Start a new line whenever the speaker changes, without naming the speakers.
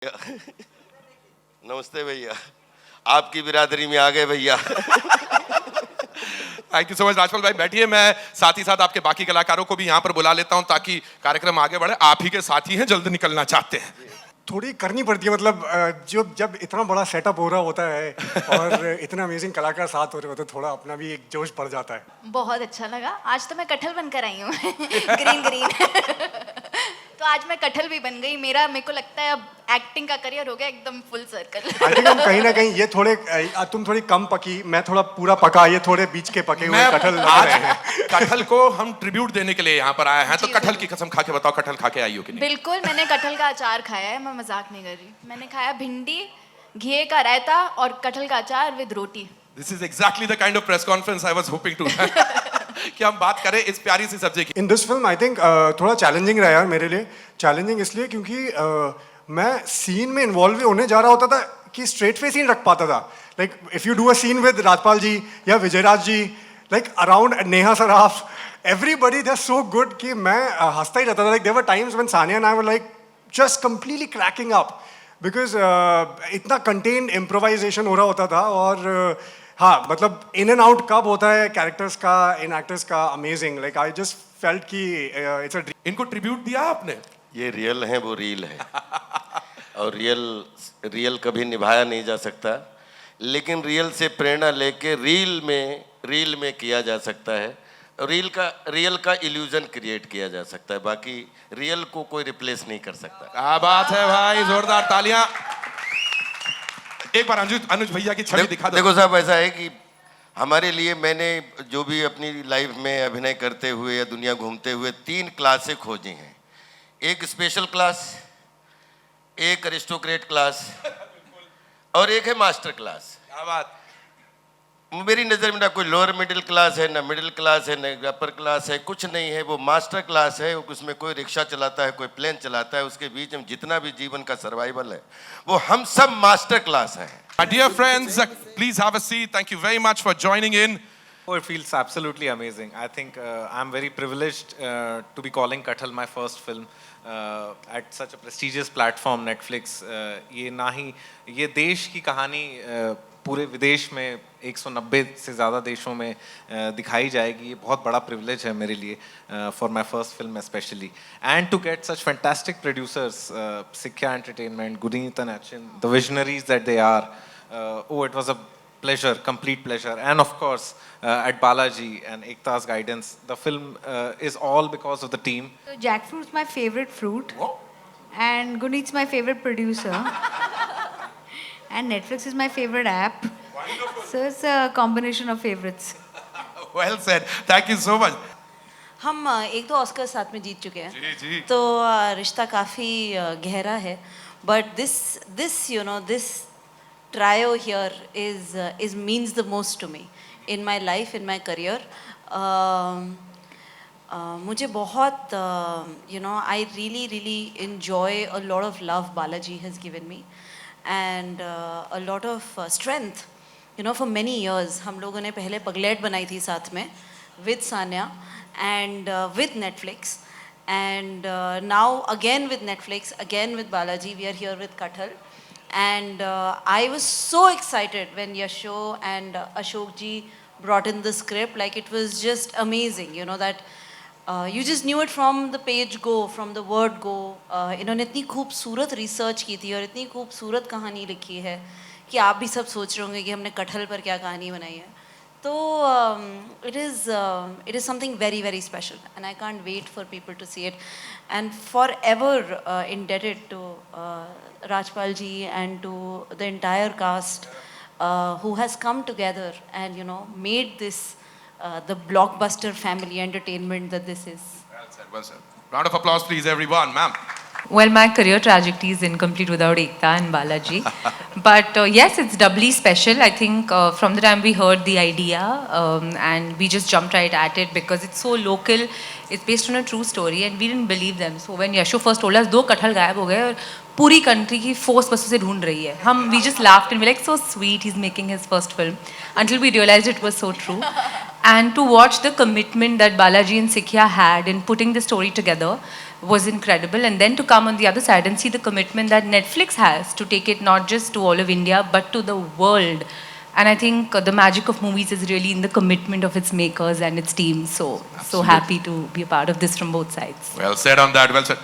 नमस्ते भैया, आपकी बिरादरी में आ गए भैया।
Thank you so much Rajpal भाई, बैठिए। मैं साथ ही साथ आपके बाकी कलाकारों को भी यहाँ पर बुला लेता हूँ ताकि कार्यक्रम आगे बढ़े। आप ही के साथी हैं, जल्द निकलना चाहते हैं।
थोड़ी करनी पड़ती है, मतलब जब इतना बड़ा सेटअप हो रहा होता है और इतने अमेजिंग कलाकार साथ हो रहे होते हैं, थोड़ा अपना भी एक जोश बढ़ जाता है।
बहुत अच्छा लगा। आज तो मैं कटहल बनकर आई हूँ। Green green. तो आज मैं कटहल भी बन गई। मेरे को लगता है अब एक्टिंग का करियर हो गया एकदम फुल सर्कल।
आई थिंक हम कहीं ना कहीं ये थोड़े तुम थोड़ी कम पकी, मैं थोड़ा पूरा पका, ये थोड़े बीच के पके हुए कटहल लग रहे हैं।
कटहल को हम ट्रिब्यूट देने के लिए यहाँ पर आए हैं, तो कटहल की कसम खा के बताओ, कटहल खा के आई हो कि नहीं?
बिल्कुल, मैंने कटहल का अचार खाया है, मैं मजाक नहीं कर रही। मैंने खाया भिंडी, घी का रायता और कटहल का अचार with roti.
This is exactly the kind of press conference I was hoping to कि हम बात करें इस प्यारी सी सब्जी की।
In this film I think थोड़ा चैलेंजिंग रहा यार मेरे लिए। चैलेंजिंग इसलिए क्योंकि मैं सीन में इन्वॉल्व होने जा रहा होता था कि स्ट्रेट फेस ही नहीं रख पाता था। Like if you do a seen with Rajpal जी या विजयराज जी, like around Neha Saraf, everybody they are so good कि मैं हंसता ही रहता था। Like there were times when Sania and I were like just completely cracking up because इतना कंटेन्ड इम्प्रोवाइजेशन हो रहा होता था। और हाँ, मतलब इन एंड आउट कब होता है कैरेक्टर्स का, इन एक्टर्स का, amazing. Like I just felt कि इट्स अ ड्रीम।
इनको ट्रिब्यूट दिया आपने?
ये रियल है, वो रील है। और रियल कभी निभाया नहीं जा सकता, लेकिन रियल से प्रेरणा लेके रील में किया जा सकता है। रियल का इल्यूजन क्रिएट किया जा सकता है, बाकी रियल को कोई रिप्लेस नहीं कर सकता।
क्या बात है भाई, जोरदार तालियां। एक बार अनुज भैया की छवि दिखा दो।
देखो साहब, ऐसा है कि हमारे लिए, मैंने जो भी अपनी लाइफ में अभिनय करते हुए या दुनिया घूमते हुए 3 क्लासें खोजी हैं। एक स्पेशल क्लास, एक अरिस्टोक्रेट क्लास और एक है मास्टर क्लास।
क्या बात।
मेरी नज़र में ना कोई लोअर मिडिल क्लास है, ना मिडिल क्लास है, ना अपर क्लास है, कुछ नहीं है। वो मास्टर क्लास है। उसमें कोई रिक्शा चलाता है, कोई प्लेन चलाता है, उसके बीच में जितना भी जीवन का सर्वाइवल है, वो हम सब मास्टर क्लास हैं।
My dear friends, please have a seat. Thank you very much for joining in.
Oh, it feels absolutely amazing. I think I'm very privileged to be calling Kathal my first film at such a prestigious platform, Netflix. ये देश की कहानी पूरे विदेश में 190 से ज़्यादा देशों में दिखाई जाएगी। ये बहुत बड़ा privilege है मेरे लिए for my first film especially. And to get such fantastic producers, Sikya Entertainment, Guneet and Achin, the visionaries that they are. It was a pleasure, complete pleasure. And of course, at Balaji and Ekta's guidance, the film is all because of the team.
So jackfruit's my favorite fruit. And Guneet's my favorite producer. And Netflix is my favorite app.
Wonderful.
So it's a combination of favorites.
Well said. Thank you so much.
हम एक दो Oscar साथ में जीत चुके हैं।
जी जी।
तो रिश्ता काफ़ी गहरा है। But this trio here is means the most to me in my life, in my career. मुझे बहुत I really enjoy a lot of love Balaji has given me and a lot of strength. For many years हम लोगों ने पहले पगलेट बनाई थी साथ में with Sanya and with Netflix, and now again with Netflix, again with Balaji, we are here with Kathal. And I was so excited when Yasho and Ashok ji brought in the script. Like, it was just amazing, that you just knew it from the page go, from the word go. इन्होंने इतनी खूबसूरत research की थी और इतनी खूबसूरत कहानी लिखी है कि आप भी सब सोच रहे होंगे कि हमने कटहल पर क्या कहानी बनाई है। तो it is something very special, and I can't wait for people to see it, and forever indebted to Rajpal ji and to the entire cast who has come together and made this the blockbuster family entertainment that this is.
Well said. Round of applause please everyone. Ma'am.
Well, my career trajectory is incomplete without Ekta and Balaji. But yes, it's doubly special. I think from the time we heard the idea and we just jumped right at it because it's so local. It's based on a true story and we didn't believe them. So when Yasho first told us, 2 कटहल गायब हो गए और पूरी country की force बसों से ढूंढ रही है, we just laughed and we were like, so sweet, he's making his first film, until we realized it was so true. And to watch the commitment that Balaji and Sikya had in putting the story together, was incredible. And then to come on the other side and see the commitment that Netflix has to take it not just to all of India, but to the world. And I think the magic of movies is really in the commitment of its makers and its team. So happy to be a part of this from both sides.
Well said on that. Well said.